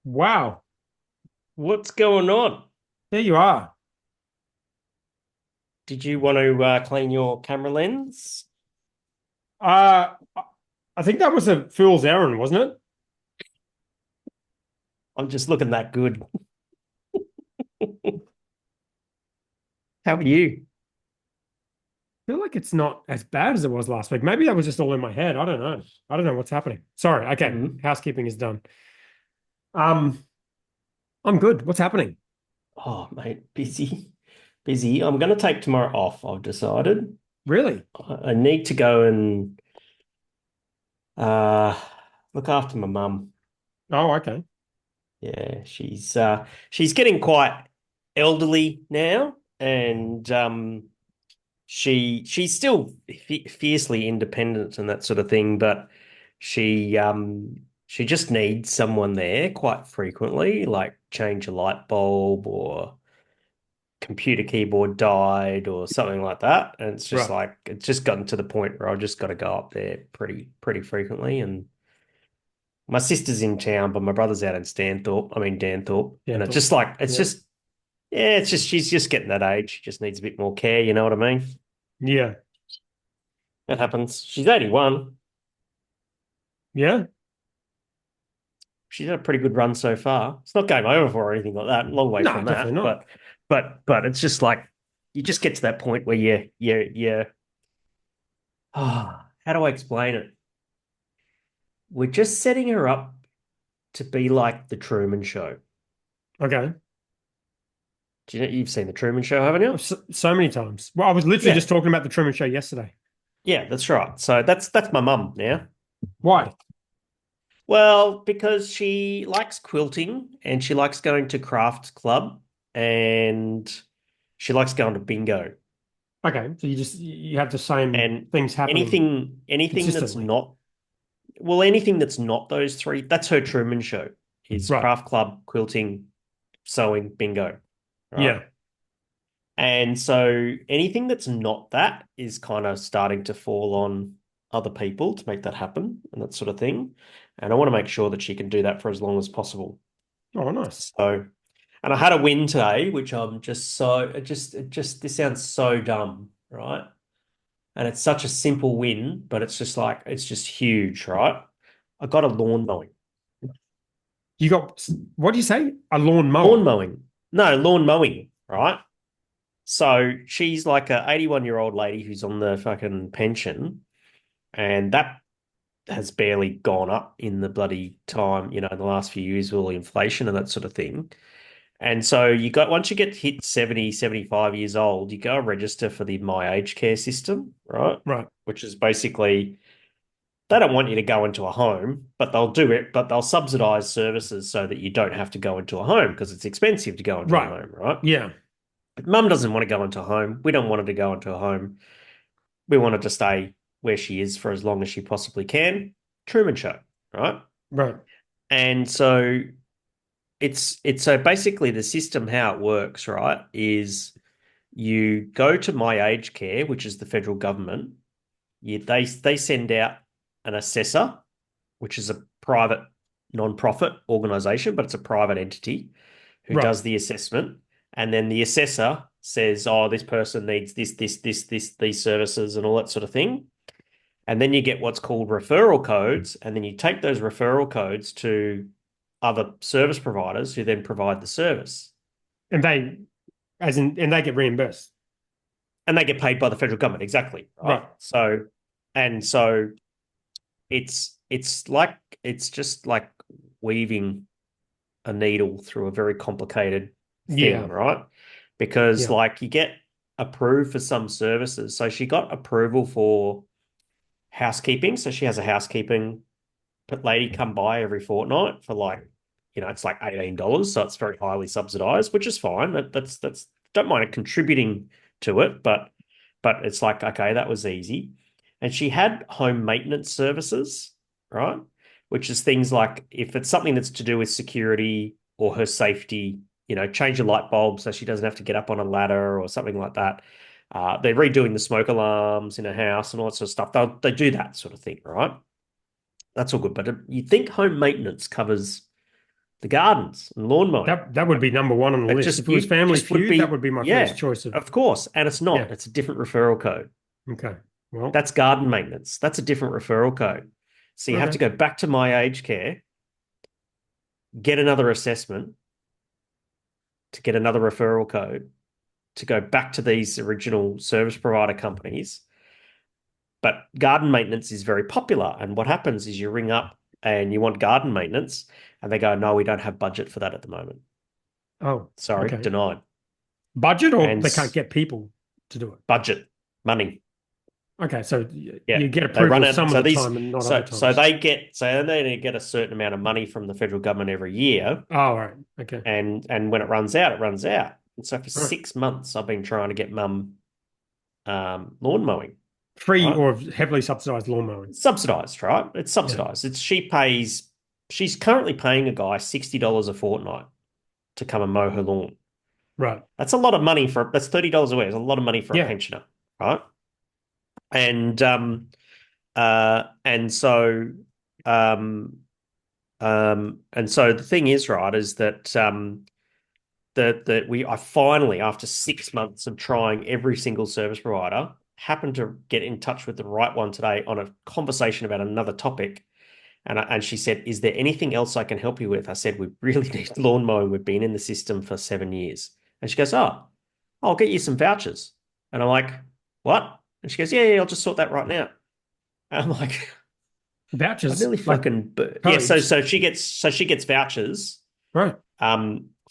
Wow, What's going on? there you are. Did you want to clean your camera lens? Uh, I think that was a fool's errand, wasn't it? I'm just looking that good. How are you? I feel like it's not as bad as it was last week. Maybe that was just all in my head. I don't know. I don't know what's happening. Sorry. Okay, Mm. housekeeping is done. Um, I'm good. What's happening? Oh, mate, busy. Busy. I'm going to take tomorrow off, I've decided. Really? I need to go and uh, look after my mum. Oh, okay. Yeah, she's getting quite elderly now, and she's still fiercely independent and that sort of thing, but she just needs someone there quite frequently, like change a light bulb or computer keyboard died or something like that. And it's just Right. like it's just gotten to the point where I've just got to go up there pretty frequently. And my sister's in town, but my brother's out in Danthorpe. Yeah. And it's just like it's Yeah. just yeah, it's just she's just getting that age. She just needs a bit more care, you know what I mean? Yeah. It happens. She's 81. Yeah. She's had a pretty good run so far. It's not game over for her or anything like that. Long way No, from definitely that. not. But it's just like you just get to that point where you how do I explain it? We're just setting her up to be like the Truman Show. Okay. Do you know you've seen the Truman Show, haven't you? So many times. Well, I was literally Yeah, just talking about the Truman Show yesterday. yeah, that's right. So that's my mum now. Why? Well, because she likes quilting and she likes going to craft club and she likes going to bingo. Okay. So you have the same And things happening anything that's consistently. not anything that's not those three, that's her Truman Show, is Right. craft club, quilting, sewing, bingo. Right. Yeah. And so anything that's not that is kind of starting to fall on other people to make that happen and that sort of thing. And I want to make sure that she can do that for as long as possible. Oh, nice. So, and I had a win today, which I'm just so, this sounds so dumb, right? And it's such a simple win, but it's just like, it's just huge, right? I got a lawn mowing. You got, what do you say? A lawn Lawn mower. mowing. No, lawn mowing, right? So she's like a 81-year-old lady who's on the fucking pension, and that has barely gone up in the bloody time, in the last few years with all the inflation and that sort of thing. And so once you get hit 70, 75 years old, you go and register for the My Aged Care system, right? Right. Which is basically they don't want you to go into a home, but they'll do it, but they'll subsidize services so that you don't have to go into a home because it's expensive to go into a Right. home, right? Yeah. But mum doesn't want to go into a home. We don't want her to go into a home. We want her to stay where she is for as long as she possibly can. Truman Show, right? Right. And so it's so basically the system how it works, right, is you go to My Aged Care, which is the federal government. They send out an assessor, which is a private non-profit organization, but it's a private entity who Right. does the assessment. And then the assessor says, oh, this person needs these services and all that sort of thing. And then you get what's called referral codes. And then you take those referral codes to other service providers who then provide the service. And and they get reimbursed. And they get paid by the federal government, exactly, right? Right. So it's just like weaving a needle through a very complicated thing, Yeah. right? Because Yeah. like you get approved for some services. So she got approval for housekeeping. So she has a housekeeping lady come by every fortnight for like, it's like $18. So it's very highly subsidized, which is fine. That's don't mind it contributing to it, but it's like, okay, that was easy. And she had home maintenance services, right? Which is things like if it's something that's to do with security or her safety, change a light bulb so she doesn't have to get up on a ladder or something like that. They're redoing the smoke alarms in a house and all that sort of stuff. They do that sort of thing, right? That's all good. But you think home maintenance covers the gardens and lawn mowing. That would be number one on the It list. If just it was you Family just would Feud, that be, would be my first yeah, choice of, of course. And it's yeah. not. It's a different referral code. Okay. Well, That's garden maintenance. That's a different referral code. So you have to okay. go back to my aged care, get another assessment to get another referral code to go back to these original service provider companies. But garden maintenance is very popular. And what happens is you ring up and you want garden maintenance, and they go, no, we don't have budget for that at the moment. Oh, Sorry, okay. denied. Budget or And they can't get people to do it. budget, money. Okay, so Yeah. you get They run approval out. some of So the these time and not other so times. they get a certain amount of money from the federal government every year. Oh, all right. Okay. And when it runs out, it runs out. And so for All right. 6 months I've been trying to get mum lawn mowing, Free right? or heavily subsidized lawn mowing. It's subsidized, right? It's Yeah. subsidized. She's currently paying a guy $60 a fortnight to come and mow her lawn. Right. That's a lot of money that's $30 a week. It's a lot of money for a Yeah. pensioner, right? And and so um and so the thing is, right, is that that I finally, after 6 months of trying every single service provider, happened to get in touch with the right one today on a conversation about another topic. And she said, "Is there anything else I can help you with?" I said, "We really need lawn mowing. We've been in the system for 7 years." And she goes, "Oh, I'll get you some vouchers." And I'm like, "What?" And she goes, "Yeah, yeah, I'll just sort that right now." And I'm like, I Vouchers nearly like fucking yeah. codes. So she gets vouchers Right.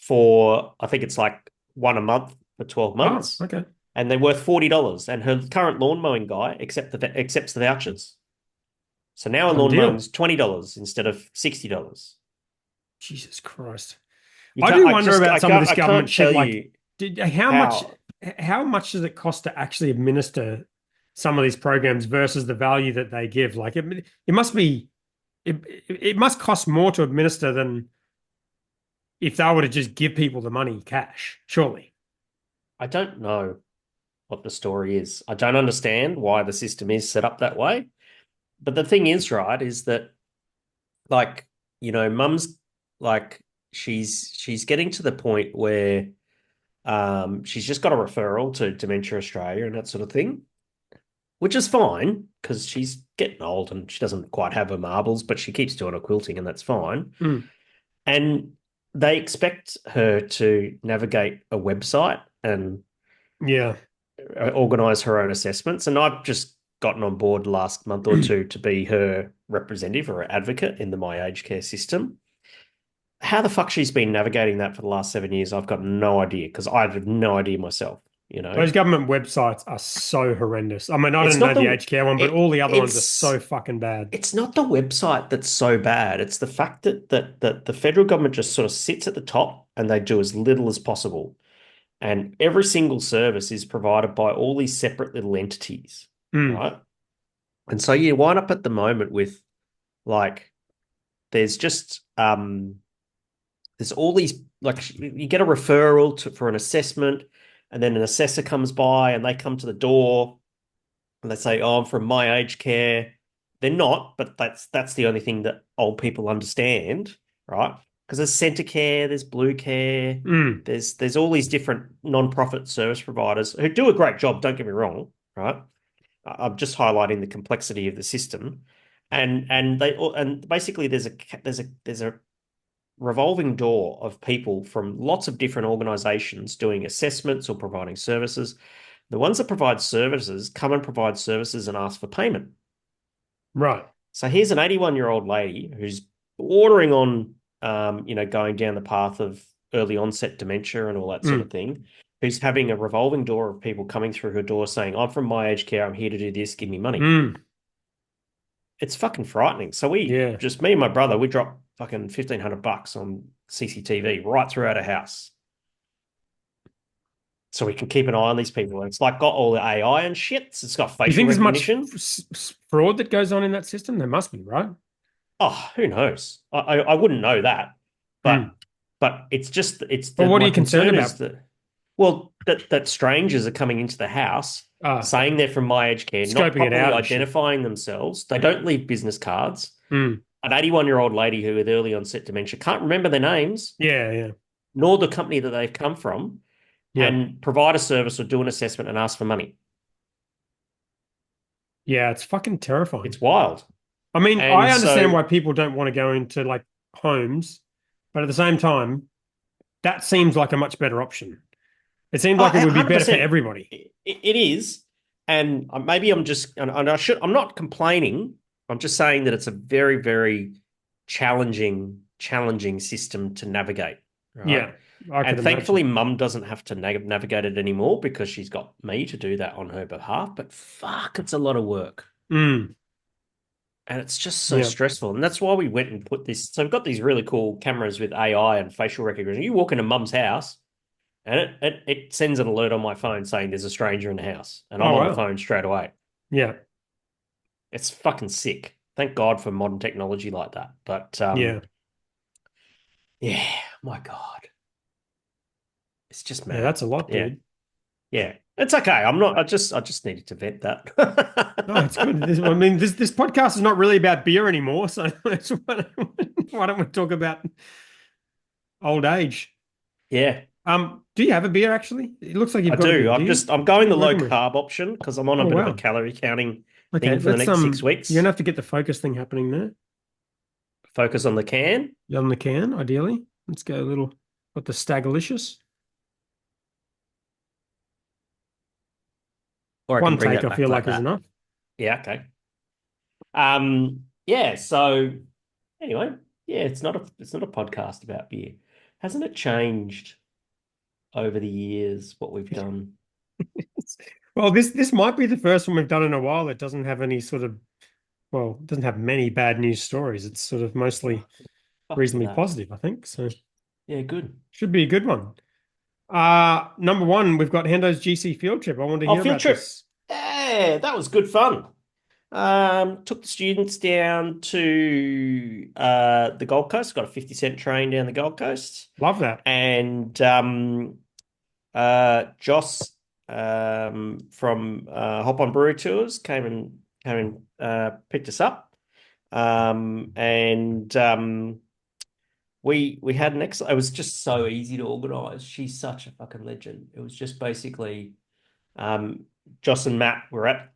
for, I think it's like one a month for 12 Oh, months, okay. and they're worth $40. And her current lawn mowing guy accepts the vouchers. So now a Done lawn deal. mowing's $20 instead of $60. Jesus Christ. You I can't do wonder about some of this I government can't shit. tell Like, you how. how much does it cost to actually administer some of these programs versus the value that they give? Like, it must be, it must cost more to administer than if they were to just give people the money cash, surely. I don't know what the story is. I don't understand why the system is set up that way. But the thing is, right, is that, like, mum's like, she's getting to the point where she's just got a referral to Dementia Australia and that sort of thing, which is fine because she's getting old and she doesn't quite have her marbles, but she keeps doing her quilting and that's fine. Mm, And they expect her to navigate a website and yeah. organize her own assessments. And I've just gotten on board last month or two to be her representative or advocate in the My Aged Care system. How the fuck she's been navigating that for the last 7 years, I've got no idea because I have no idea myself, you know? Those government websites are so horrendous. I mean, I It's didn't know not the the aged care one, but it, all the other ones are it's so fucking bad. it's not the website that's so bad. It's the fact that the federal government just sort of sits at the top and they do as little as possible. And every single service is provided by all these separate little entities, Mm, right? And so you wind up at the moment with, like, there's just there's all these, like, you get a referral for an assessment, and then an assessor comes by and they come to the door and they say, "Oh, I'm from My Aged Care." They're not, but that's the only thing that old people understand, right? Because there's Centre Care, there's Blue Care, mm, there's all these different non-profit service providers who do a great job. Don't get me wrong, right? I'm just highlighting the complexity of the system, and basically there's a revolving door of people from lots of different organizations doing assessments or providing services. The ones that provide services come and provide services and ask for payment. right. So here's an 81-year-old lady who's bordering on, going down the path of early onset dementia and all that sort of Mm, thing, who's having a revolving door of people coming through her door saying, "I'm from My Aged Care. I'm here to do this. Give me money." mm, It's fucking frightening. So yeah. me and my brother, we dropped fucking $1,500 on CCTV right throughout our house so we can keep an eye on these people. And it's like got all the AI and shit. It's got Do you facial think there's much recognition. fraud that goes on in that system? There must be, right? Oh, who knows? I wouldn't know that, but Mm. it's Well, that what are my you concerned concern is about? that, well, that strangers are coming into the house Okay. saying they're from My Aged Care, not Scoping it properly out and shit. identifying themselves. They don't leave business cards. Mm. an 81-year-old lady who with early onset dementia can't remember their names Yeah, yeah, nor the company that they've come from, yeah, and provide a service or do an assessment and ask for money. yeah. It's fucking terrifying. It's wild. I mean, I And understand so, why people don't want to go into like homes, but at the same time, that seems like a much better option. It seems like it would be better for 100%, everybody. it is. And maybe I'm just, and I'm not complaining. I'm just saying that it's a very, very challenging system to navigate, right? Yeah, I could And thankfully, imagine. mum doesn't have to navigate it anymore because she's got me to do that on her behalf. But fuck, it's a lot of work. Mm, And it's just so yeah. stressful. And that's why we went and put this. So we've got these really cool cameras with AI and facial recognition. You walk into mum's house and it sends an alert on my phone saying there's a stranger in the house. And I'm Oh on the wow. phone straight away. Yeah, It's fucking sick. Thank God for modern technology like that. But yeah, yeah, my God. It's just yeah. mad. That's a lot, Yeah. dude. Yeah. It's okay. I'm not I just needed to vent No, it's that. good. I mean, this podcast is not really about beer anymore, so that's why don't we talk about old age? Yeah. Do you have a beer actually? It looks like you've I got a do. beer. Do you? I'm What are going you the low working with? carb option because I'm on a Oh bit of a wow. calorie counting Okay, thing for the let's next 6 weeks. you're gonna have to get the focus thing happening there. Focus on the can, You on the can, ideally. Let's go a little got the Stagalicious. or I can One bring take that I back feel like like is that. enough. Yeah, okay. Yeah, so anyway, yeah, it's not a podcast about beer. Hasn't it changed over the years what we've done? Well, this might be the first one we've done in a while that doesn't have any sort of well, it doesn't have many bad news stories. It's sort of Oh, mostly fuck for reasonably that. positive, I think. So Yeah, good. should be a good one. Number one, we've got Hendo's GC field trip. I wanted to Oh, hear field about trip. this. Yeah, that was good fun. Took the students down to the Gold Coast, got a 50-cent train down the Gold Coast. Love that. And Joss from Hop On Brewery Tours came and picked us up. And we had an excellent. It was just so easy to organise. She's such a fucking legend. It was just basically um, Joss and Matt were at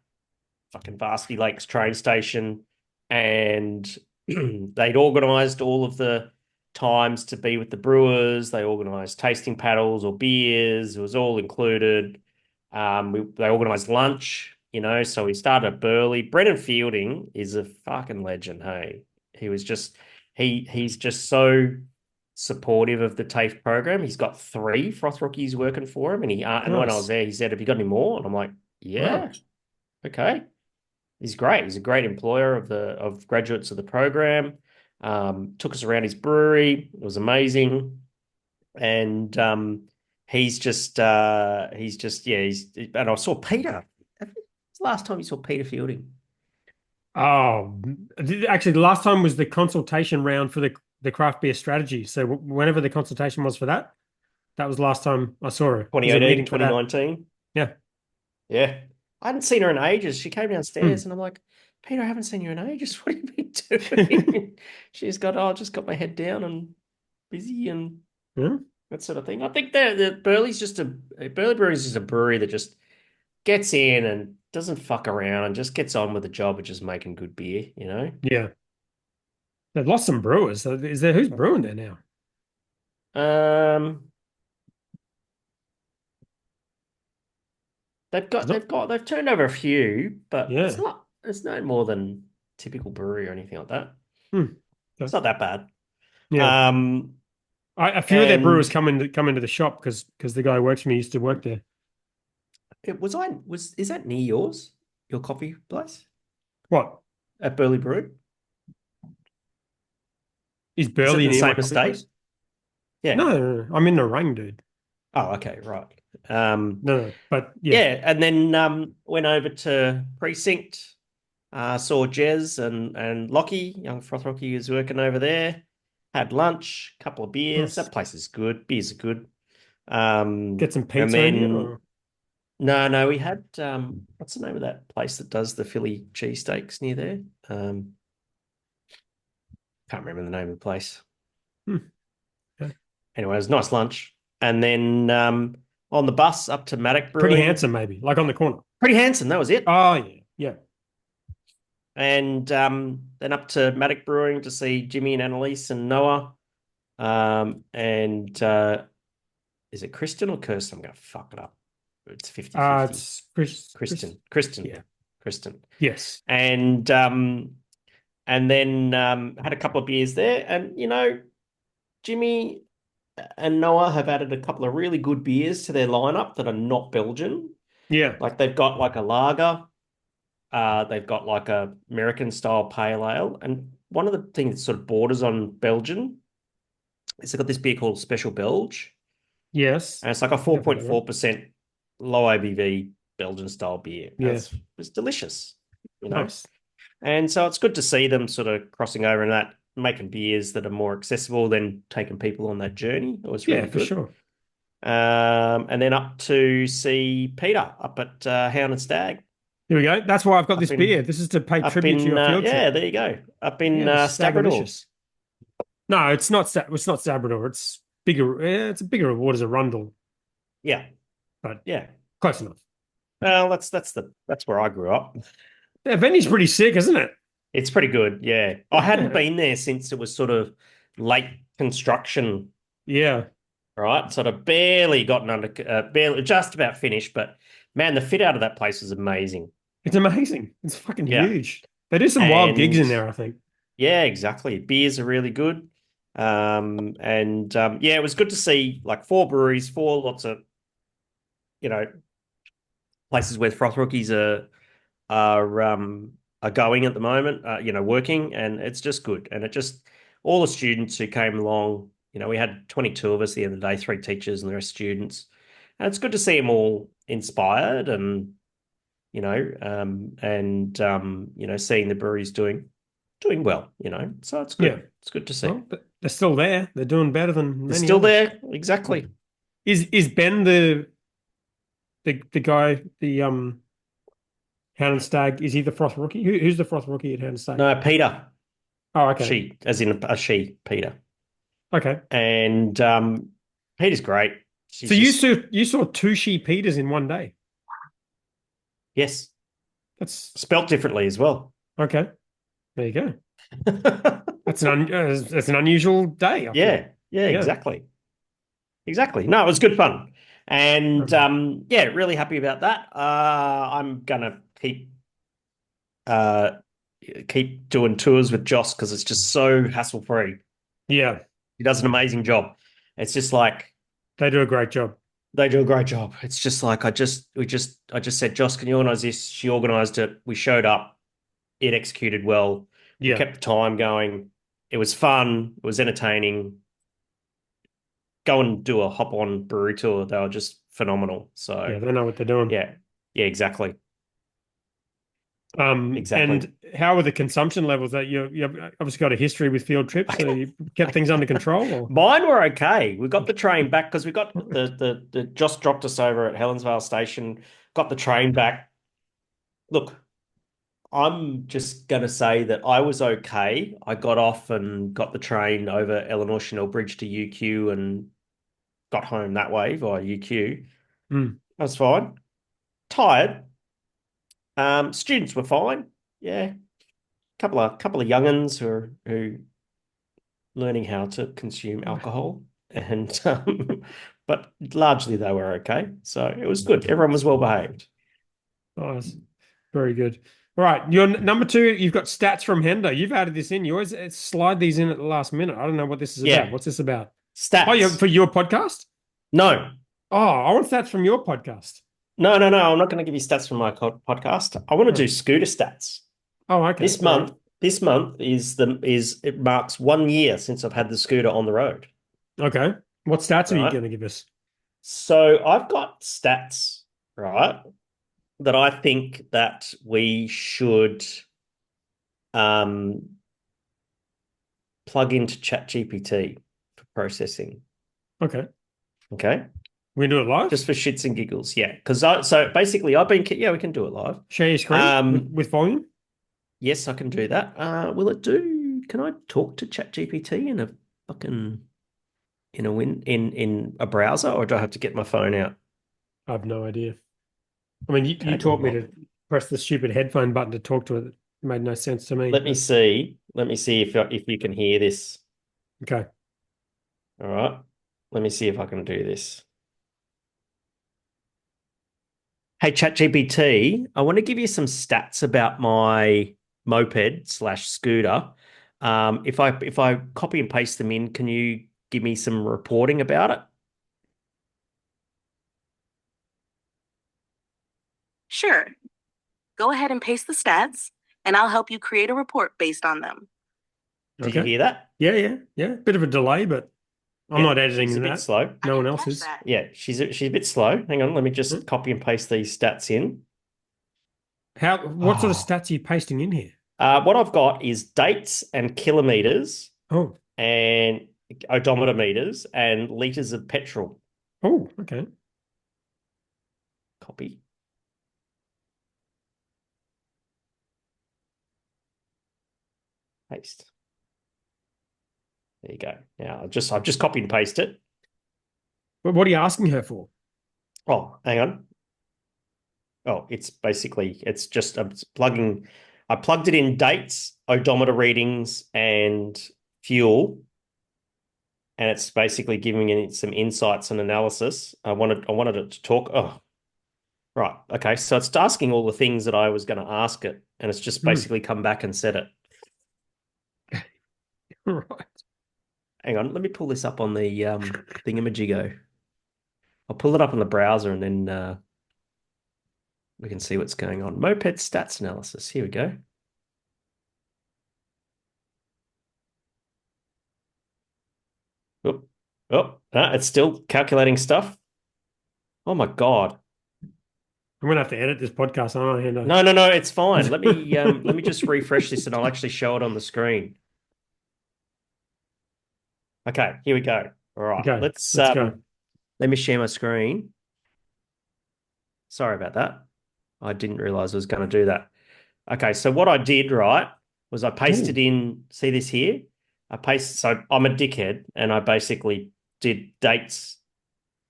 fucking Varsity Lakes train station, and they'd organised all of the times to be with the brewers. They organised tasting paddles or beers. It was all included. They organised lunch, so we started at Burley. Brennan Fielding is a fucking legend. Hey, he was just he's just so supportive of the TAFE program. He's got 3 froth rookies working for him, and when I was Nice. there, he said, "Have you got any more?" And I'm like, Wow. "Yeah, okay." He's great. He's a great employer of graduates of the program. Took us around his brewery. It was amazing. And he's just yeah, and I saw Peter. It's the last time you saw Peter Fielding. Oh, actually, the last time was the consultation round for the craft beer strategy. So whenever the consultation was for that, that was the last time I saw her. There's a 2018, meeting for that. 2019. Yeah. Yeah. I hadn't seen her in ages. She came downstairs Hmm. and I'm like, Peter, I haven't seen you in ages. What have you been doing? She's got, oh, just got my head down and busy and Yeah. that sort of thing. I think the Burley Brewery is just a brewery that just gets in and doesn't fuck around and just gets on with the job of just making good beer. Yeah. They've lost some brewers. So is there who's brewing there now? Um, It's not. they've turned over a few, but Yeah. it's no more than typical brewery or anything like that. Hmm. It's Okay. not that bad. Yeah. Um, A few of their brewers and come into the shop because the guy who works for me used to work there. it was I was is that near your coffee place What at Burley Brew? is Is it Burley the near my same coffee estate? place? Yeah. No, no, no, I'm in Narang, dude. Oh, okay, right. Um, No, no, but yeah. Yeah, and then went over to Precinct, saw Jez and Lockie, young froth Lockie, who's working over there. Had lunch, couple of beers. Nice. That place is good. Beers are good. Get some And pizza in you, then or no, we had what's the name of that place that does the Philly cheesesteaks near there? Can't remember the name of the place. Hmm. Yeah. Anyway, it was a nice lunch. And then on the bus up to Maddock Pretty Brewing, handsome, maybe, like on the corner. pretty handsome. That was it. Oh, yeah. Yeah. And then up to Maddock Brewing to see Jimmy and Annalise and Noah. And is it Kristen or Kirsten? I'm going to fuck it up. It's 50-50. It's Chris. Kristen. Kristen. Yeah. Kristen. Yes. And then had a couple of beers there. And, Jimmy and Noah have added a couple of really good beers to their lineup that are not Belgian. Yeah. Like they've got like a lager, they've got like a American style pale ale, and one of the things that sort of borders on Belgian is they've got this beer called Special Belge, Yes. and it's like a I think I've heard of it. 4.4% low ABV Belgian style beer. And Yeah. it's delicious, you know. Nice. And so it's good to see them sort of crossing over and that, making beers that are more accessible than taking people on that journey. It was Yeah, really for good. sure. And then up to see Peter up at Hound and Stag. Here we go. That's why I've got Up this in beer. This is to pay up tribute to in your field yeah, trip. there you go. Up in Yeah, this is Labrador. Stagalicious. No, it's not. It's not Labrador. It's bigger. Yeah, it's a bigger award as a Rundle, Yeah, but yeah. close enough. Well, that's where I grew up. Yeah, venue's pretty sick, isn't it? It's pretty good. Yeah, I hadn't Yeah. been there since it was sort of late construction, Yeah. right? Sort of barely gotten under, barely just about finished. But man, the fit out of that place was amazing. It's amazing. It's fucking Yeah, huge. They do some wild gigs and in there, I think. yeah, exactly. Beers are really good. Yeah, it was good to see like four breweries, four lots of you know places where froth rookies are going at the moment, working, and it's just good. And it just all the students who came along, we had 22 of us at the end of the day, three teachers and the rest students, and it's good to see them all inspired and seeing the breweries doing well, so it's Yeah. good. It's good to see. Well, but they're still there. They're doing better than They're many still others. there, exactly. Is Ben the guy, the Hound and Stag? Is he the froth rookie? Who's the froth rookie at Hound and Stag? No, Peter, Oh, okay. she, as in a she, Peter. Okay. And Peter's great. She's So just you saw two She Peters in one day. yes, That's spelt differently as well. okay. There you go. That's an unusual day, I feel. Yeah, yeah, Yeah. exactly. Exactly. No, it was good fun. And Um, yeah, really happy about that. I'm gonna uh keep doing tours with Joss because it's just so hassle free. yeah, He does an amazing job. It's just like they do a great job. they do a great job. It's just like I just said, Joss, can you organize this? She organized it. We showed up. It executed well. We Yeah. kept the time going. It was fun. It was entertaining. Go and do a hop on brewery tour. They were just phenomenal. So Yeah, they know what they're doing. yeah, yeah, exactly. Exactly. And how are the consumption levels that you've obviously got a history with field trips, so you kept things under control or Mine were okay. We got the train back because we got the just dropped us over at Helensvale Station, got the train back. Look, I'm just gonna say that I was okay. I got off and got the train over Eleanor Chanel Bridge to UQ and got home that way via UQ. Hmm. That's fine. Tired. Students were fine. Yeah. Couple of young'uns who learning how to consume alcohol, and but largely they were okay. So it was good. Everyone was well behaved. Nice. Very good. All right. Your number two, you've got stats from Hendo. You've added this in. You always slide these in at the last minute. I don't know what this is about. Yeah. What's this about? Oh, yeah, Stats. for your podcast? No, Oh, I want stats from your podcast. no. I'm not going to give you stats from my podcast. I want to Oh, do scooter stats. oh, okay. This All month, right. this month is it marks 1 year since I've had the scooter on the road. Okay. What stats are you Right. going to give us? So I've got stats, right, that I think that we should um plug into ChatGPT for processing. Okay. Okay. We can do it live? Just for shits and giggles. Yeah. Because so basically yeah, we can do it live. Share your screen with volume? Yes, I can do that. Will it do? I talk to ChatGPT in a fucking in a browser, or do I have to get my phone out? I have no idea. I mean, you Okay, taught me well, to press the stupid headphone button to talk to it. It made no sense to me. let me see. Let me see if you can hear this. Okay. All right. Let me see if I can do this. Hey, ChatGPT, I want to give you some stats about my moped slash scooter. If I copy and paste them in, can you give me some reporting about it? Sure. Go ahead and paste the stats, and I'll help you create a report based on them. Did you Okay. hear that? Yeah. Bit of a delay, but I'm Yeah, not editing she's a bit that. slow. No one I else didn't catch is. that. Yeah, she's a bit slow. Hang on, let me Hmm. just copy and paste these stats in. What sort of Oh. stats are you pasting in here? What I've got is dates and kilometers Oh, and odometer meters and liters of petrol. okay. Copy, paste. There you go. Now I've just copied and pasted it. But what are you asking her for? Oh, hang on. Oh, it's basically it's just I'm plugging. I plugged it in dates, odometer readings, and fuel, and it's basically giving it some insights and analysis. I wanted it to talk. Oh, right. Okay. So it's asking all the things that I was going to ask it, and it's just Hmm. basically come back and said it. Right. Hang on. Let me pull this up on the thingamajigo. I'll pull it up on the browser, and then we can see what's going on. Moped stats analysis. Here we go. Oh, it's still calculating stuff. Oh my God. I'm gonna have to edit this podcast, aren't I, Hendo? No, it's fine. Let me just refresh this and I'll actually show it on the screen. Okay, here we go. All right. Okay, let's go. Let me share my screen. Sorry about that. I didn't realize I was going to do that. Okay, so what I did, right, was I pasted Ooh. in, see this here? So I'm a dickhead and I basically did dates,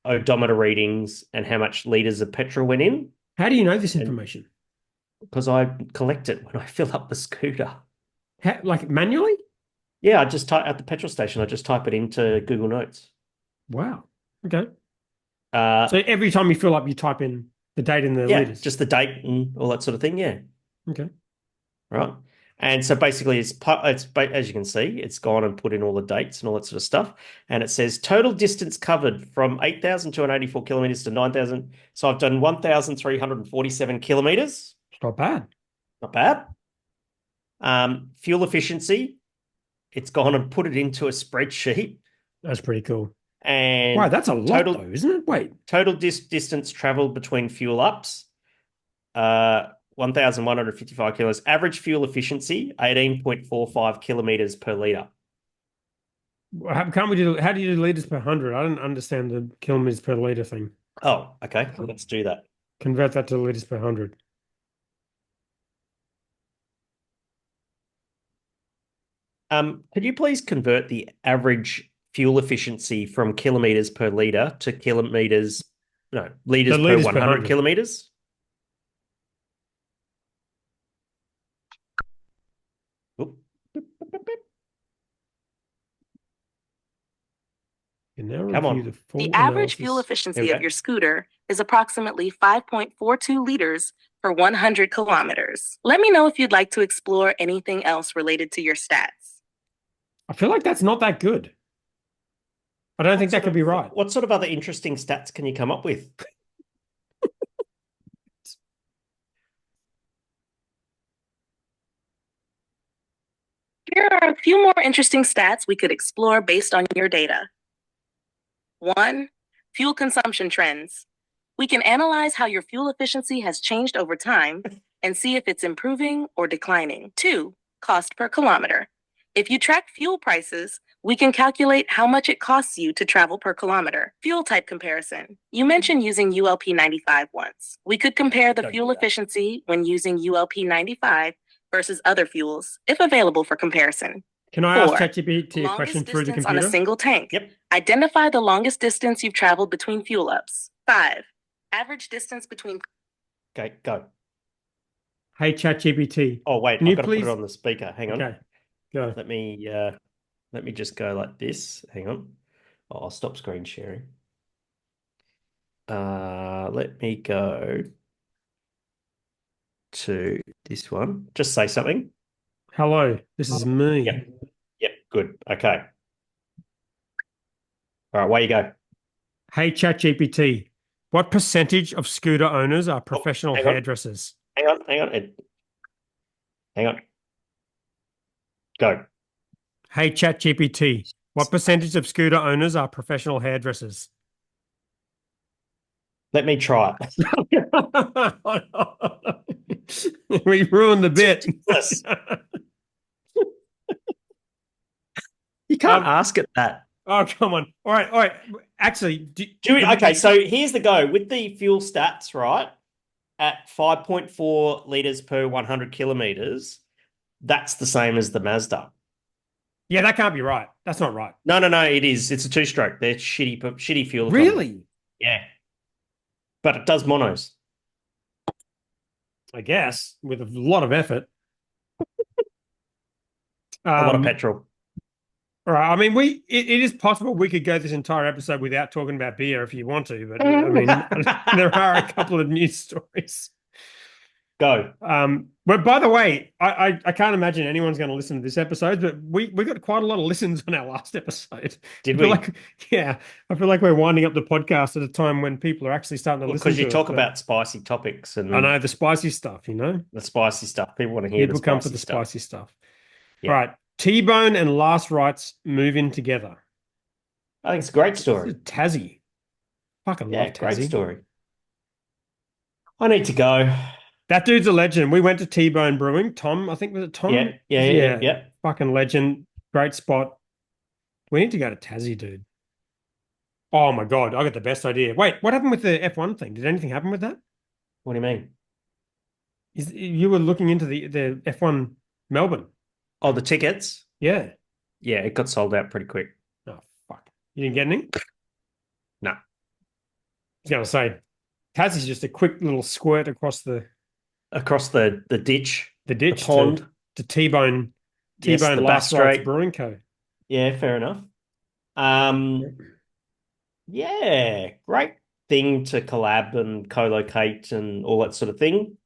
odometer readings, and how much liters of petrol went in. How do you know this And information? because I collect it when I fill up the scooter. Like manually? Yeah, I just type at the petrol station, I just type it into Google Notes. Wow. Okay. Uh, So every time you fill up, you type in the date and the yeah, liters. just the date and all that sort of thing. Yeah, Okay. right. And so basically, as you can see, it's gone and put in all the dates and all that sort of stuff. And it says total distance covered from 8,284 kilometers to 9,000. So I've done 1,347 kilometers. It's not bad. Not bad. Fuel efficiency, it's gone and put it into a spreadsheet. That's pretty cool. Wow, And that's a lot though, isn't it? Wait. total distance traveled between fuel ups, 1,155 kilos. Average fuel efficiency, 18.45 kilometers per liter. Can't we do? How do you do liters per 100? I don't understand the kilometers per liter thing. Oh, okay. Let's do that. Convert that to liters per 100. Could you please convert the average fuel efficiency from kilometers per liter to kilometers, no, So liters per liters per 100 100. kilometers? Oop. You now Come review on. the The full average fuel analysis. Here we efficiency of go. your scooter is approximately 5.42 liters per 100 kilometers. Let me know if you'd like to explore anything else related to your stats. I feel like that's not that good. I don't think that could be right. What sort of other interesting stats can you come up with? Here are a few more interesting stats we could explore based on your data. 1. Fuel consumption trends. We can analyze how your fuel efficiency has changed over time and see if it's improving or declining. 2. Cost per kilometer. If you track fuel prices, we can calculate how much it costs you to travel per kilometer. Fuel type comparison. You mentioned using ULP 95 once. We could compare the fuel efficiency when using ULP 95 versus other fuels, if available for comparison. Can I ask 4. ChatGPT a question Longest through the distance on a computer? single tank. Yep. Identify the longest distance you've traveled between fuel ups. 5. Average distance between. Okay, go. Hey, ChatGPT. Oh wait, Can I've you got to put it please? on the speaker. Hang on. Okay, go. Let me just go like this. Hang on. Oh, I'll stop screen sharing. Let me go to this one. Just say something. Hello, this is me. Yep. Yep. Good. Okay. All right. Away you go. Hey, ChatGPT. What percentage of scooter owners are Oh, professional hang on. hairdressers? Hang on. Hang on. Hang on. Go. Hey, ChatGPT. What percentage of scooter owners are professional hairdressers? Let me try it. We ruined the It's bit. ridiculous. You can't ask it that. Oh, come on. All right, all right. Actually, Okay, so here's the go with the fuel stats, right? At 5.4 liters per 100 kilometers, that's the same as the Mazda. yeah, that can't be right. That's not right. No, no, no, it is. It's a two-stroke. They're shitty fuel economy. Really? Yeah, but it does monos. I guess with a lot of effort. A lot of petrol. All right. I mean, it is possible we could go this entire episode without talking about beer if you want to, but I mean, there are a couple of news stories. Go. But by the way, I can't imagine anyone's going to listen to this episode, but we got quite a lot of listens on our last episode. Did I feel we? Yeah, I feel like we're winding up the podcast at a time when people are actually starting to listen to Because you it. talk about spicy topics and I know the spicy stuff, the spicy stuff. People want to hear the People come for spicy the stuff. spicy stuff. Yeah. All right. T-Bone and Last Rights move in together. I think it's a great This story. is Tassie. Fucking Yeah, love great Tassie. story. I need to go. That dude's a legend. We went to T-Bone Brewing. Tom, I think, was it Tom? Yeah. Fucking legend. Great spot. We need to go to Tassie, dude. Oh my God, I got the best idea. Wait, what happened with the F1 thing? Did anything happen with that? What do you mean? You were looking into the F1 Melbourne. Oh, the tickets? Yeah. Yeah, it got sold out pretty quick. Oh, fuck. You didn't get any? No. I was going to say, Tassie's just a quick little squirt across the ditch, ditch, the pond, to T-Bone yes, the Last Bass Rights Strait. Brewing Co. Yeah, fair enough. Yeah, great thing to collab and co-locate and all that sort of thing.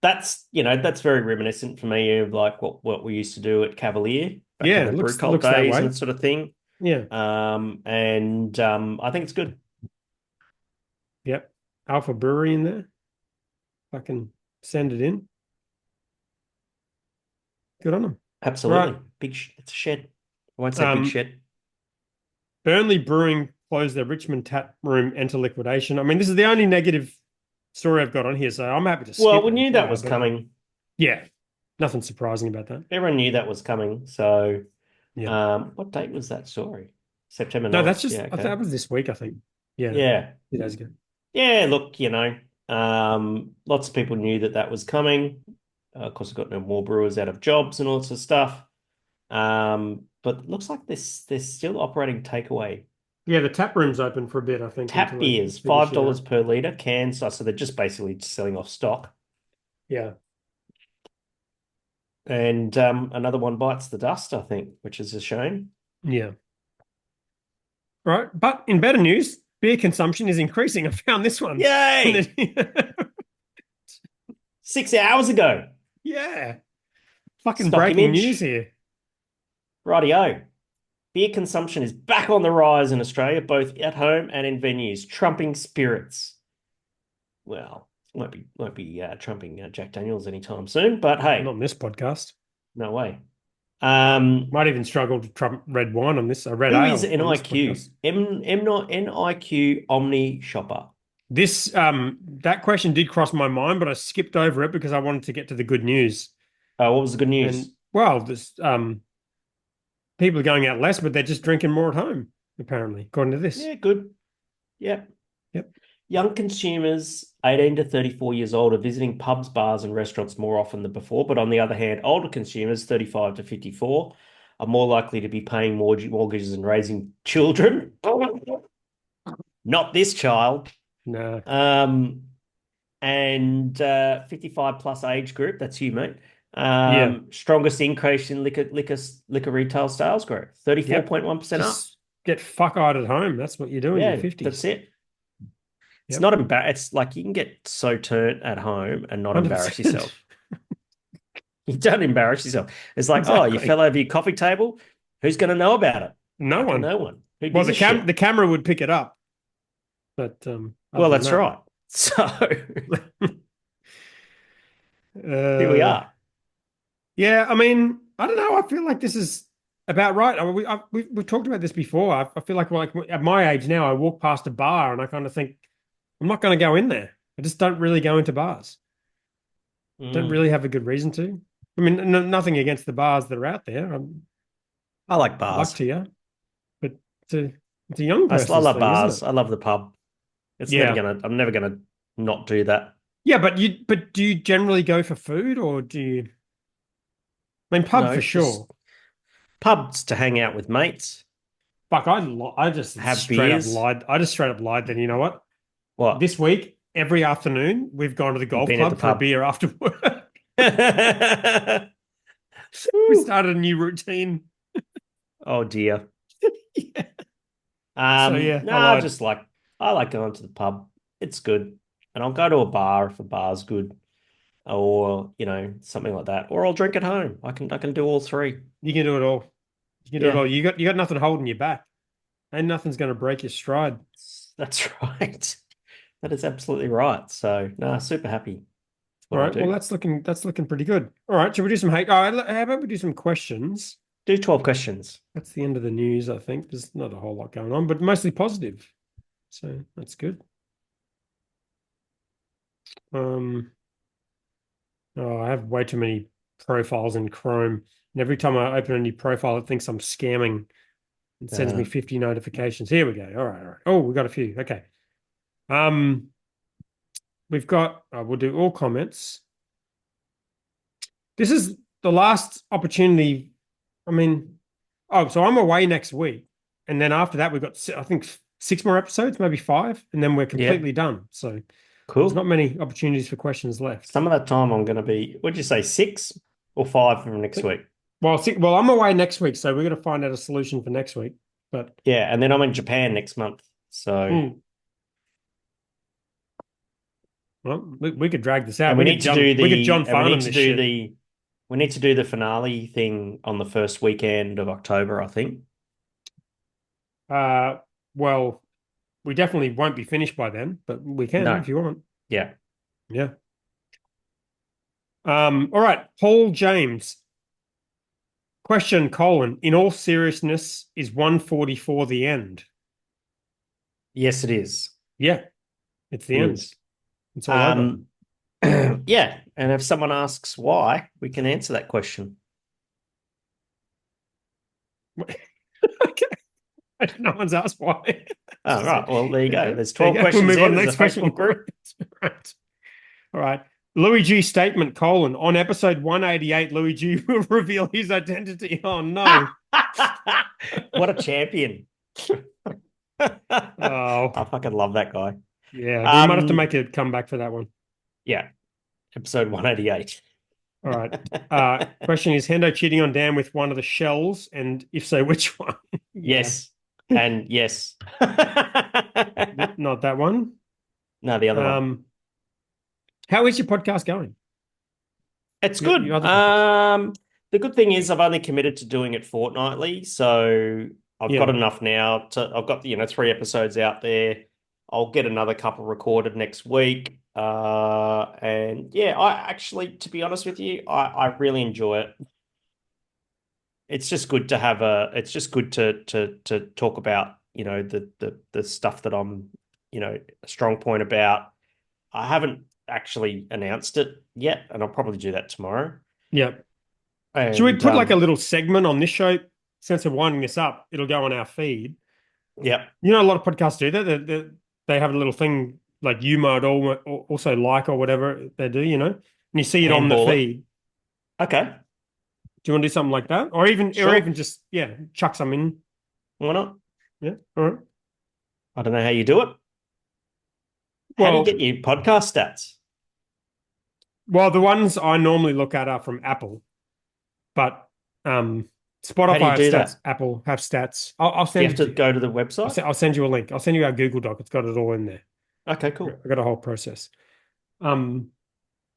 That's very reminiscent for me of like what we used to do at Cavalier back Yeah, in the it brew cult looks that days way. and that sort of thing. Yeah. I think it's good. Yep. Alpha Brewery in there. Fucking send it in. Good on them. Absolutely. Right. It's a shed. I won't say big shed. Burnley Brewing closed their Richmond tap room, enter liquidation. I mean, this is the only negative story I've got on here, so I'm happy to skip Well, we it knew now, that was but coming. yeah, nothing surprising about that. Everyone knew that was coming. So, Yeah. what date was that story? September 9th. No, that's just, yeah, I okay. think that was this week, I think. Yeah. Yeah. 2 days ago. Yeah, look, lots of people knew that was coming. Of course, we've got no more brewers out of jobs and all sorts of stuff. But it looks like they're still operating takeaway. Yeah, the tap room's open for a bit, I think. Tap beers, $5 per litre, cans. So they're just basically selling off stock. Yeah. And another one bites the dust, I think, which is a shame. Yeah. Right. But in better news, beer consumption is increasing. I found this one. Yay! 6 hours ago. Yeah. Fucking Stock breaking image. news here. Rightio. Beer consumption is back on the rise in Australia, both at home and in venues, trumping spirits. Well, won't be trumping Jack Daniels anytime soon, but hey, Not on this podcast. no way. Might even struggle to trump red wine on this. Red who ale. is NIQ? NIQ Omni Shopper. This that question did cross my mind, but I skipped over it because I wanted to get to the good news. What was the good news? And well, this people are going out less, but they're just drinking more at home, apparently, according to this. Yeah, good. Yep. Young consumers 18 to 34 years old are visiting pubs, bars, and restaurants more often than before. But on the other hand, older consumers 35 to 54 are more likely to be paying mortgages and raising children. Not this child. No. And 55 plus age group, that's you, mate. Yeah. Strongest increase in liquor retail sales growth, Yep. 34.1% up. Just get fuck-eyed at home. That's what you're doing in Yeah, your 50s. that's it. It's Yep. not It's like you can get so turned at home and not embarrass 100%. yourself. You don't embarrass yourself. It's like, oh, you Exactly. fell over your coffee table. Who's going to know about it? No Fucking one. no one. Who Well, gives a shit? the camera would pick it up. But Well, other than that's that, right. So here we uh, are. yeah, I mean, I don't know. I feel like this is about right. I mean, we've talked about this before. I feel like at my age now, I walk past a bar and I kind of think, I'm not going to go in there. I just don't really go into bars. Don't Mm. really have a good reason to. I mean, nothing against the bars that are out there. I like Luck bars. to you, but it's a it's a young I person's love thing, isn't it? bars. I love the pub. Yeah, I'm never gonna not do that. yeah. But do you generally go for food or do you? I mean, pub No, for just sure. pubs to hang out with mates, Fuck, I just have straight up beers. lied. I just straight up lied. Then you know what? What? This week, every afternoon, we've gone to the You've golf been at the club for a pub. beer after work. We Woo. started a new routine. Oh dear. Yeah. So yeah, I No, lied. I like going to the pub. It's good. And I'll go to a bar if a bar's good, or something like that. Or I'll drink at home. I can do all three. You can do it all. You can do it Yeah, all. You got nothing holding you back. And nothing's going to break your stride. that's right. That is absolutely right. So no, super happy. That's All what I'll right. Well, do. that's looking pretty good. All right. Should we do some hate? All right. How about we do some questions? Do 12 questions. That's the end of the news, I think. There's not a whole lot going on, but mostly positive. So that's good. Um, oh, I have way too many profiles in Chrome. And every time I open a new profile, it thinks I'm scamming and sends me Uh, 50 notifications. Here we go. All right, all right. Oh, we got a few. Okay. Um, we've got we'll do all comments. This is the last opportunity. I mean, oh, so I'm away next week. And then after that, we've got, I think, 6 more episodes, maybe 5, and then we're yeah, completely done. So there's not cool. many opportunities for questions left. Some of that time I'm going to be, what'd you say, 6 or 5 from next week? Well, I'm away next week, so we're going to find out a solution for next week. But Yeah, and then I'm in Japan next month. So, hmm, well, we could drag this out. and We could John Farnham this shit. we need to do the finale thing on the first weekend of October, I think. Uh, well, we definitely won't be finished by then, but we can No, if you want. yeah. Yeah. All right, Paul James. Question, colon, in all seriousness, is 144 the end? Yes, it is. Yeah, it's the It end. is. It's all over. Yeah, and if someone asks why, we can answer that question. Okay. No one's asked why. Oh, right. Well, there you go. There's There you 12 go. We'll questions move there. on to the There's next a question. Facebook group. Right. All right. Louis G statement, colon, on episode 188, Louis G will reveal his identity. Oh, no. What a champion. Oh, I fucking love that guy. yeah. We might have to make a comeback for that one. Yeah, episode 188. All right. Question is Hendo cheating on Dan with one of the shells? And if so, which one? Yeah. Yes. And yes. Not that one. No, the other one. How is your podcast going? It's good. Your other podcast? The good thing is I've only committed to doing it fortnightly, so I've Yeah. got enough now I've got 3 episodes out there. I'll get another couple recorded next week. And yeah, I actually, to be honest with you, I really enjoy it. It's just good to have it's just good to talk about, the stuff that I'm, a strong point about. I haven't actually announced it yet, and I'll probably do that tomorrow. Yeah. And Should we put like a little segment on this show? Since we're winding this up, it'll go on our feed. yeah. You know, a lot of podcasts do that. They have a little thing like you might also like or whatever they do, and you see it on the Handball it. feed. Okay, Do you want to do something like that, or even sure. just chuck some in? Why not? Yeah, all right. I don't know how you do it. How do you Well, get your podcast stats? the ones I normally look at are from Apple, but How do you Spotify have do stats. that? Apple have stats. I'll Do you send have it to to you. go to the website? I'll send you a link. I'll send you our Google Doc. It's got it all in there. Okay, cool. I got a whole process. Um,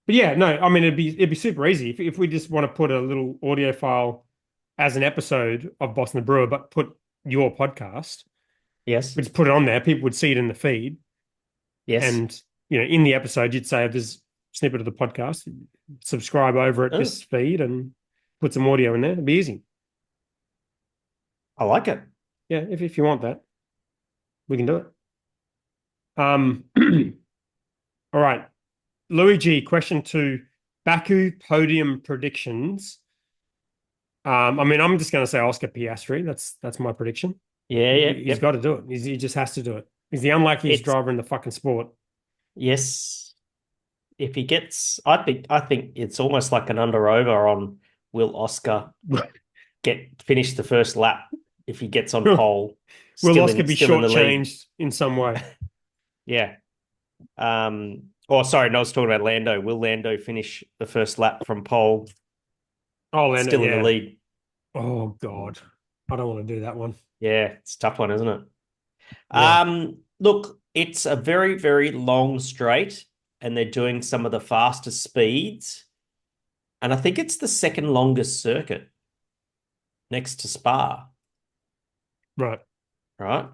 but yeah, no, I mean it'd be super easy if we just want to put a little audio file as an episode of Boston the Brewer, but put your podcast. Yes, We just put it on there. People would see it in the feed, yes. and in the episode you'd say there's a snippet of the podcast. Subscribe over at Oh, this feed and put some audio in there. It'd be easy. I like it. Yeah, if you want that, we can do it. Um, all right. Louis G, question 2. Baku podium predictions. I mean, I'm just going to say Oscar Piastri. That's my prediction. Yeah, yeah, He's yep. got to do it. He just has to do it. He's the unluckiest It's driver in the fucking sport. yes. If he gets, I think it's almost like an under over on will Oscar get finish the first lap if he gets on pole, Will still Oscar in be still in the lead. shortchanged in some way? Yeah. Sorry, no, I was talking about Lando. Will Lando finish the first lap from pole, Oh, Lando, still in the yeah. lead? Oh God, I don't want to do that one. Yeah, it's a tough one, isn't it? Yeah, Look, it's a very, very long straight, and they're doing some of the fastest speeds. And I think it's the second longest circuit next to Spa, right. right?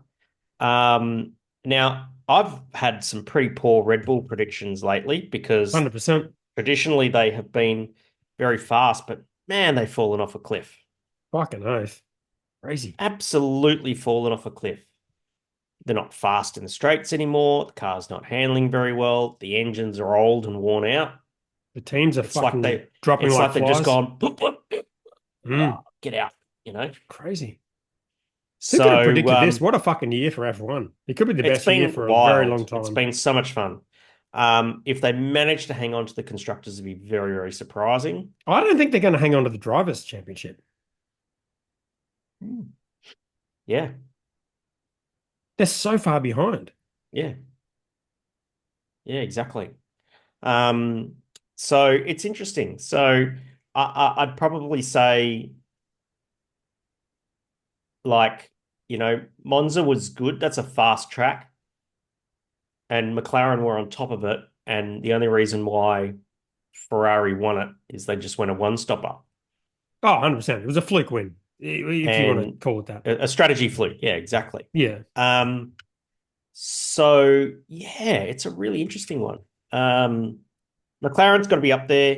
Now I've had some pretty poor Red Bull predictions lately because 100%. traditionally they have been very fast, but man, they've fallen off a cliff. Fucking oath. Crazy. Absolutely fallen off a cliff. They're not fast in the straights anymore. The car's not handling very well. The engines are old and worn out. The teams are It's like fucking they, dropping it's like like they've just flies. gone, "Boop, boop, boop, Mm, get out, you know? crazy. Who could have So predicted this? What a fucking year for F1. It could be the it's best year been for a very long wild. It's time. been so much fun. If they manage to hang on to the constructors, it'd be very, very surprising. I don't think they're going to hang on to the Drivers' Championship. Yeah, They're so far behind. yeah, yeah, exactly. Um, so it's interesting. So I'd probably say, like, Monza was good. That's a fast track, and McLaren were on top of it. And the only reason why Ferrari won it is they just went a one-stopper Oh, 100%. It was a fluke win, if you want to and call it that. a strategy fluke. Yeah, exactly. Yeah. So yeah, it's a really interesting one. McLaren's got to be up there,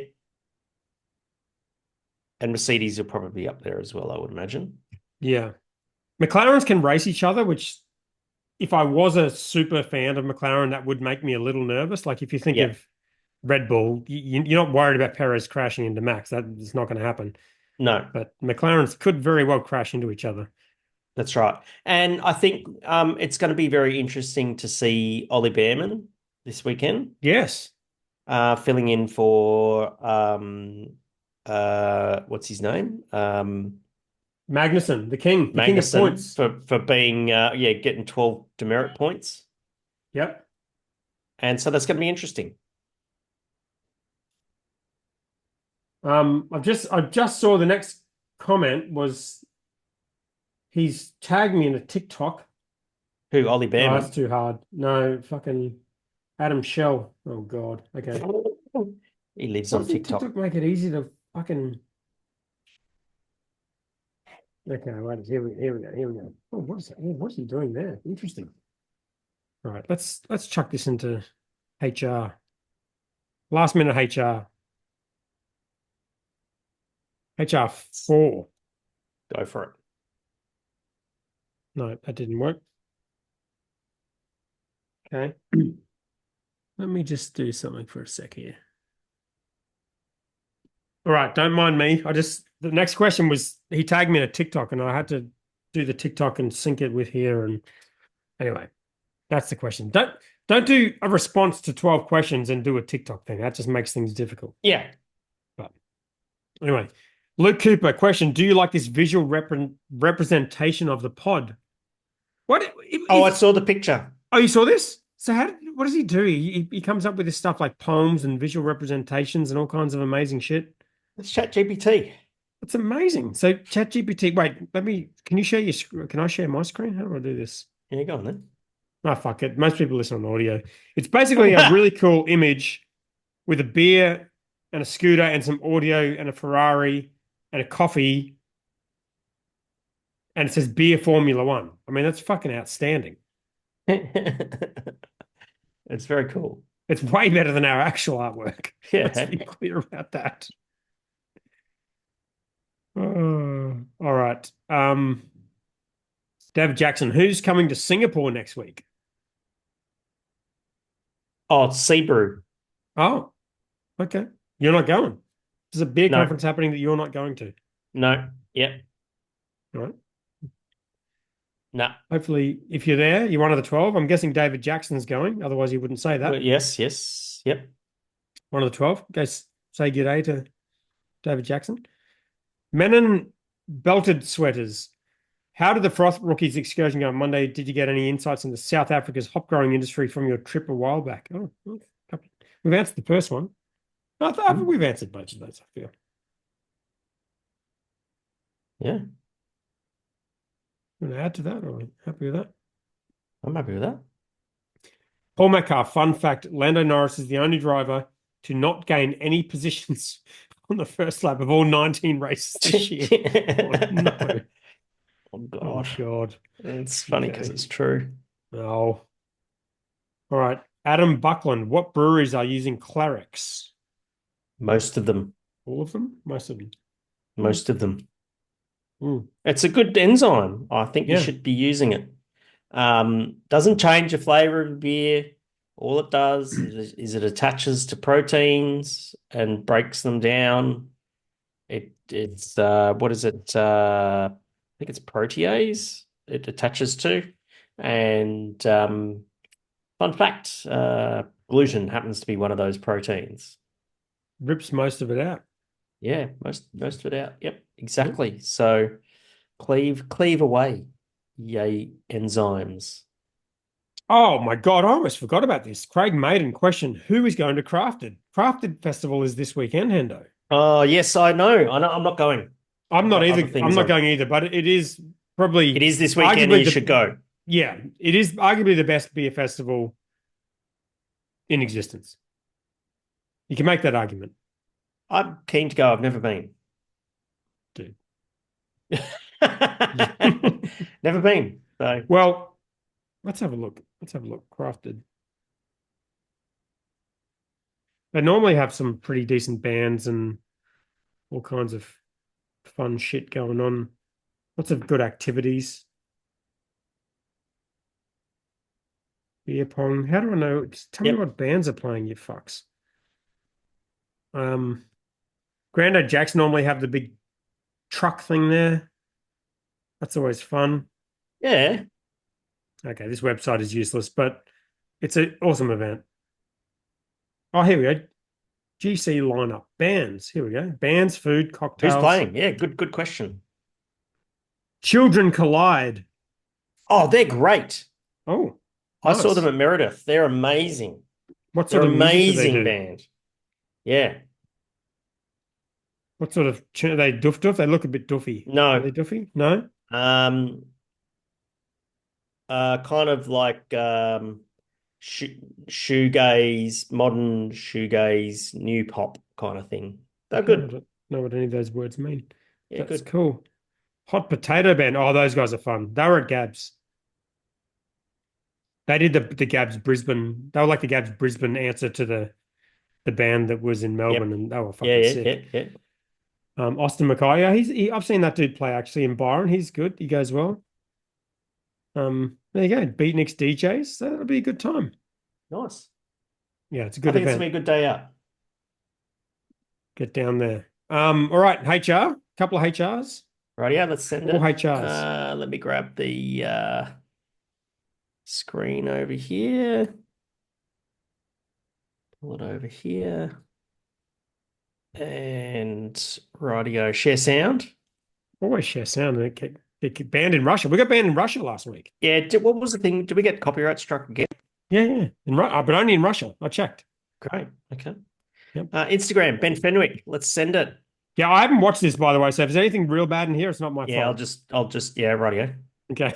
and Mercedes will probably be up there as well, I would imagine. Yeah. McLarens can race each other, which if I was a super fan of McLaren, that would make me a little nervous. Like if you think Yeah, of Red Bull, you're not worried about Perez crashing into Max. That is not going to happen. no, But McLarens could very well crash into each other. that's right. And I think it's going to be very interesting to see Ollie Behrman this weekend, Yes. filling in for what's his name? Magnussen, the king of Magnussen points. for being getting 12 demerit points. Yep. And so that's going to be interesting. I just saw the next comment was he's tagged me in a TikTok. Who, Ollie Oh, Behrman? that's too hard. No, fucking Adam Shell. Oh God. Okay. He lives on Doesn't TikTok. TikTok make it easy to fucking? Okay, wait. Here we go. Oh, what's he doing there? Interesting. All right, let's chuck this into HR. Last minute HR. HR4. Go for it. No, that didn't work. Okay. Let me just do something for a sec here. All right, don't mind me. The next question was he tagged me in a TikTok and I had to do the TikTok and sync it with here. And anyway, That's the question. Don't do a response to 12 questions and do a TikTok thing. That just makes things difficult. Yeah. But anyway, Luke Cooper, question: do you like this visual representation of the pod? What? I saw the picture. Oh, you saw this? So what does he do? He comes up with this stuff like poems and visual representations and all kinds of amazing shit. It's ChatGPT. It's amazing. So ChatGPT, wait, can you share your screen? Can I share my screen? How do I do this? Yeah, go on then. Oh, fuck it. Most people listen on audio. It's basically a really cool image with a beer and a scooter and some audio and a Ferrari and a coffee. And it says beer Formula One. I mean, that's fucking outstanding. It's very cool. It's way better than our actual artwork. Yeah. Let's be clear about that. All right. David Jackson, who's coming to Singapore next week? Oh, it's Seabrew. Oh, okay. You're not going. There's a beer No. conference happening that you're not going to. No. Yep. All right. No. Hopefully, if you're there, you're one of the 12. I'm guessing David Jackson's going. Otherwise, you wouldn't say that. Well, yes. Yep. One of the 12. Go say good day to David Jackson. Menon belted sweaters. How did the Froth Rookies excursion go on Monday? Did you get any insights into South Africa's hop growing industry from your trip a while back? Oh, we've answered the first one. I think we've answered both of those, I feel. Yeah. You want to add to that, or are you happy with that? I'm happy with that. Paul Metcalf, fun fact, Lando Norris is the only driver to not gain any positions on the first lap of all 19 races this year. Oh, no. Oh, God. Oh, God. It's funny because it's true. Oh. All right. Adam Buckland, what breweries are using Clarex? Most of them. All of them? Most of them. Most of them. Mm. It's a good enzyme. I think you Yeah. should be using it. Doesn't change the flavor of the beer. All it does is it attaches to proteins and breaks them down. It's what is it? I think it's protease it attaches to. And fun fact, gluten happens to be one of those proteins. Rips most of it out. Yeah, most of it out. Yep, exactly. So cleave away, yay enzymes. Oh my God, I almost forgot about this. Craig Maiden question, who is going to Crafted? Crafted Festival is this weekend, Hendo. Oh, yes, I know. I'm not going. I'm not either. I'm not going either, but it is probably... It is this weekend and you should go. Yeah, it is arguably the best beer festival in existence. You can make that argument. I'm keen to go. I've never been. Dude. Never been. So. Well, let's have a look. Crafted. They normally have some pretty decent bands and all kinds of fun shit going on. Lots of good activities. Beer pong. How do I know? Just tell me what bands are playing, you fucks. Grandad Jacks normally have the big truck thing there. That's always fun. Yeah. Okay, this website is useless, but it's an awesome event. Oh, here we go. GC lineup. Bands. Here we go. Bands, food, cocktails. Who's playing? Yeah, good question. Children Collide. Oh, they're great. Oh, I saw them at Meredith. They're amazing. What sort of amazing band. Yeah. What sort of are they doof? They look a bit doofy. No. Are they doofy? No. Kind of like shoegaze, modern shoegaze, new pop kind of thing. They're good. I don't know what any of those words mean. Yeah, That's good. cool. Hot Potato Band. Oh, those guys are fun. They were at Gabs. They did the Gabs Brisbane. They were like the Gabs Brisbane answer to the band that was in Melbourne, and they were fucking sick. Yeah. Austin Mackay. I've seen that dude play actually in Byron. He's good. He goes well. There you go. Beatniks DJs. So that'll be a good time. Nice. Yeah, it's a good I think event. it's gonna be a good day out. Get down there. All right, HR. Couple of HRs. Right, yeah, let's send All it. HRs. Let me grab the Screen over here. Pull it over here. And radio share sound. Always share sound. It get banned in Russia. We got banned in Russia last week. Yeah, what was the thing? Did we get copyright struck again? Yeah. But only in Russia. I checked. Great. Okay. Yep. Instagram, Ben Fenwick. Let's send it. Yeah, I haven't watched this, by the way. So if there's anything real bad in here, it's not my fault. I'll just radio. Okay.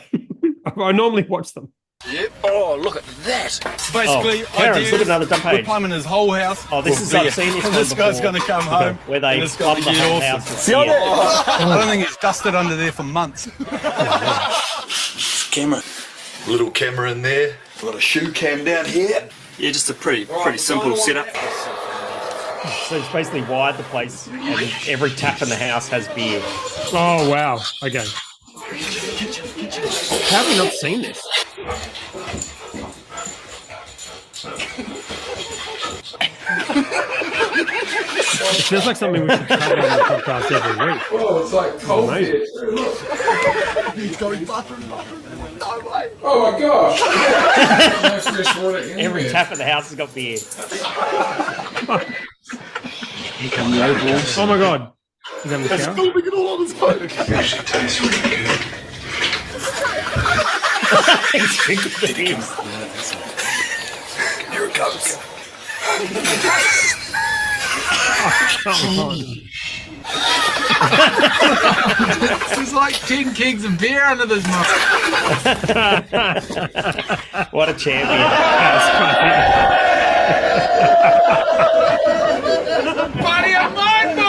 I normally watch them. Yep. Oh, look at that. Basically, Parents, look at another dump page. We're plumbing his whole house. Oh, this is I've seen this one This guy's before. going to come home. Where they and it's going plumb to the get whole awesome. house. See on it? I don't think he's dusted under there for months. Camera. Little camera in there. Got a shoe cam down here. Yeah, just a pretty simple setup. So it's basically wired the place, and every tap in the house has beer. Oh, wow. Okay. How have we not seen this? It feels like something we should cover on the podcast every week. Oh, it's like cold here. He's going butter. Oh my gosh. No fresh water in Every there. tap in the house has got beer. Here come the overalls. Oh my god. Is that the shower? Filming it all on his phone. It actually tastes really good. He's drinking the beer. Here it comes. Come on. This is like 10 kegs of beer under this mug. What a champion. Buddy of mine, boy!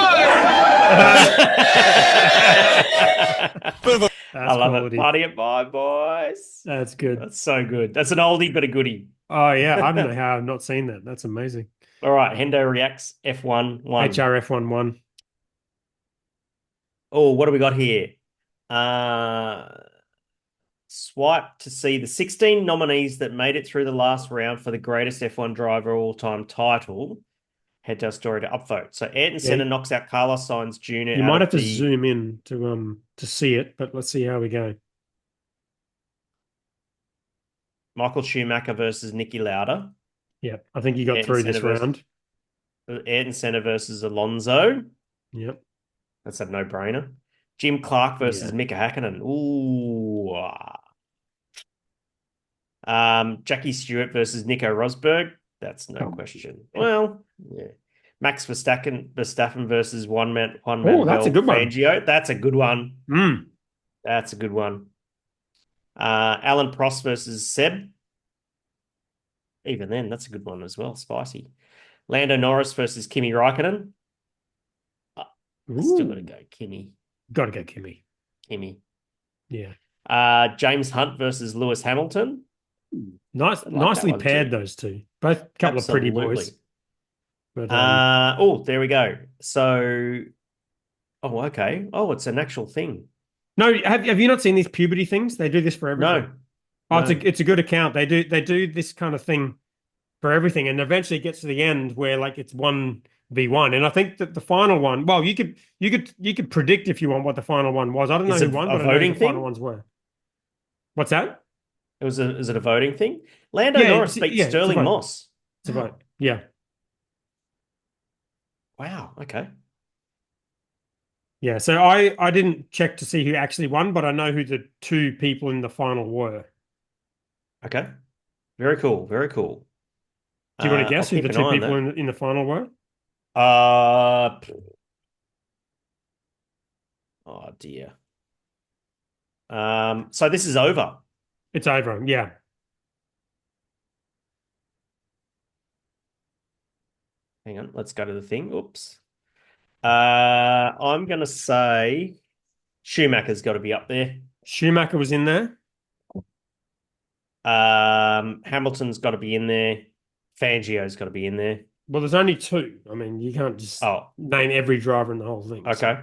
I love quality. it. Party at my boys. That's good. That's so good. That's an oldie but a goodie. Oh yeah, I don't know how I've not seen that. That's amazing. All right, Hendo reacts F1 1. HRF11. Oh, what do we got here? Swipe to see the 16 nominees that made it through the last round for the greatest F1 driver of all time title. Head to our story to upvote. So Ayrton Senna knocks out Carlos Sainz Jr. You might have to zoom in to see it, but let's see how we go. Michael Schumacher versus Niki Lauda. Yeah, I think you got Ayrton through this Senna versus- round. Ayrton Senna versus Alonso. Yep. That's a no-brainer. Jim Clark versus Mika Hakkinen. Ooh. Jackie Stewart versus Nico Rosberg. That's no question. Well, yeah. Max Verstappen versus one man. Oh, that's a good one. Fangio. That's a good one. Mm. That's a good one. Alan Prost versus Seb. Even then, that's a good one as well. Spicy. Lando Norris versus Kimi Raikkonen. Still got to go Kimi. Got to go Kimmy. Kimi. Yeah. James Hunt versus Lewis Hamilton. Nicely one paired too. those two. Both a couple of pretty boys. But, there we go. So, okay. Oh, it's an actual thing. no, have you not seen these puberty things? They do this for everything. No. Oh, No. it's a good account. They do this kind of thing for everything, and eventually it gets to the end where like it's 1v1. And I think that the final one, well, you could predict if you want what the final one was. I don't know Is who it won, a but I know who voting the thing? final ones were. What's that? Is it a voting thing? Lando Yeah, Norris it's- beat yeah, it's a Sterling vote. Moss. It's a vote. Yeah. Wow. Okay. Yeah. So I didn't check to see who actually won, but I know who the two people in the final were. Okay. Very cool. Very cool. Do you want to guess I'll who the keep an two eye on people that. in the final were? Oh dear. So this is over. It's over. Yeah. Hang on, let's go to the thing. Oops. I'm gonna say Schumacher's got to be up there. Schumacher was in there. Hamilton's got to be in there. Fangio's got to be in there. Well, there's only two. I mean, you can't just name every driver in the whole thing. Okay.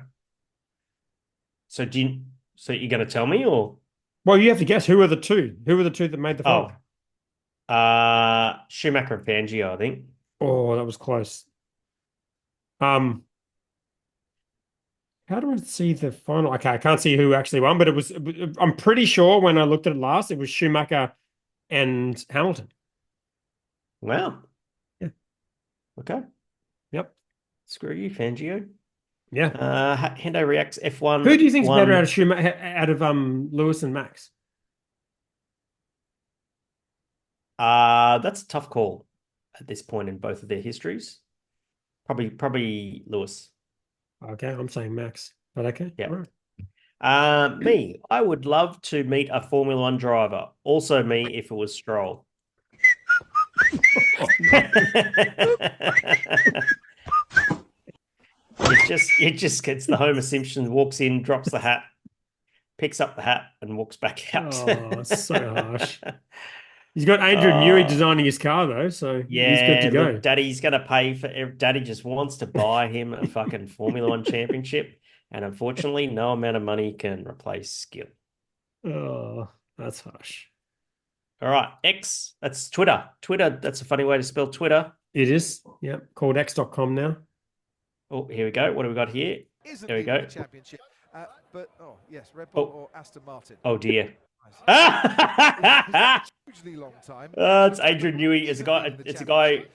So you're going to tell me or? Well, you have to guess who are the two. Who were the two that made the final? Schumacher and Fangio, I think. Oh, that was close. How do I see the final? Okay, I can't see who actually won, but it was. I'm pretty sure when I looked at it last, it was Schumacher and Hamilton. Wow. Yeah. Okay. Yep. Screw you, Fangio. Yeah. Hendo reacts F1. Who do you think's better one. out of Lewis and Max? That's a tough call at this point in both of their histories. Probably Lewis. Okay, I'm saying Max, but okay. Yeah. All right. Me, I would love to meet a Formula One driver. Also, me if it was Stroll. It just gets the Homer Simpson, walks in, drops the hat, picks up the hat, and walks back out. Oh, so harsh. He's got Andrew Newey designing his car though, so he's good to Yeah, go. look, Daddy's going to pay for Daddy just wants to buy him a fucking Formula One championship. And unfortunately, no amount of money can replace skill. Oh, that's harsh. All right, X, that's Twitter. Twitter, that's a funny way to spell Twitter. It is. Yeah, called x.com now. Oh, here we go. What do we got here? There we go. The championship. But yes, Red Bull or Aston Martin. Oh dear. Hugely long time. It's Adrian Newey. It's a guy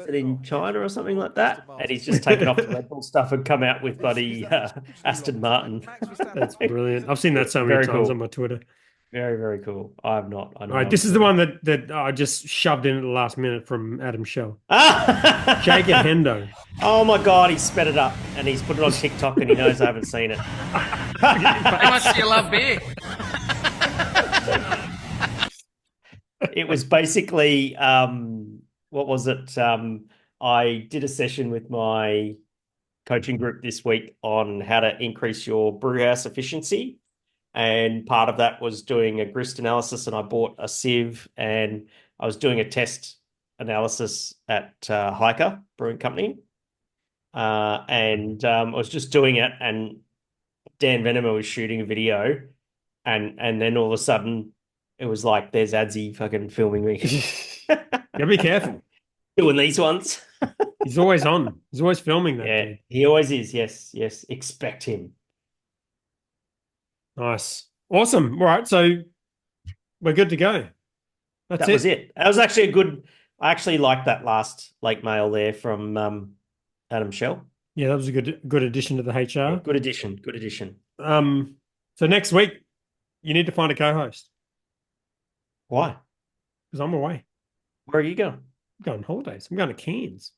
in China or something like that, and he's just taken off the Red Bull stuff and come out with bloody Aston Martin. That's brilliant. I've seen that so many times on my Twitter. Very, very cool. I have not. I know. All right, this is the one that I just shoved in at the last minute from Adam Shell. Jake and Hendo. Oh my God, he sped it up and he's put it on TikTok and he knows I haven't seen it. How much do you love beer? It was basically, what was it? I did a session with my coaching group this week on how to increase your brewhouse efficiency. And part of that was doing a grist analysis, and I bought a sieve and I was doing a test analysis at Hiker Brewing Company. And I was just doing it, and Dan Venemer was shooting a video, and then all of a sudden it was like, there's Adzi fucking filming me. Gotta be careful. Doing these ones. He's always on. He's always filming that. Yeah, dude. he always is. Yes, yes. Expect him. Nice. Awesome. All right, so we're good to go. That's That was it. That was actually a good. I actually liked that last late mail there from Adam Shell. Yeah, that was a good addition to the HR. Yeah, good addition. Good addition. So next week you need to find a co-host Why? because I'm away. Where are you going? I'm going on holidays. I'm going to Cairns.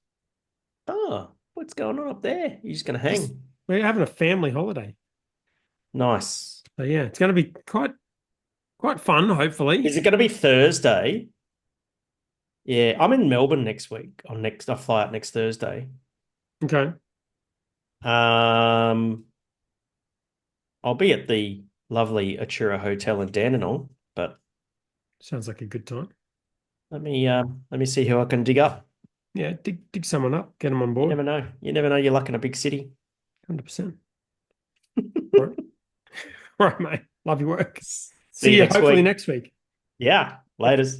Oh, what's going on up there? You're just going to hang. We're having a family holiday. Nice. So yeah, it's going to be quite fun. Hopefully, Is it going to be Thursday? Yeah, I'm in Melbourne next week. I fly out next Thursday. Okay. I'll be at the lovely Atura Hotel in Dandenong, but Sounds like a good time. let me see who I can dig up. Yeah, dig someone up, get them on You board. never know. You never know your luck in a big city. 100%. All right. All right, mate. Love your work. See you you next hopefully week. next week. Yeah, laters.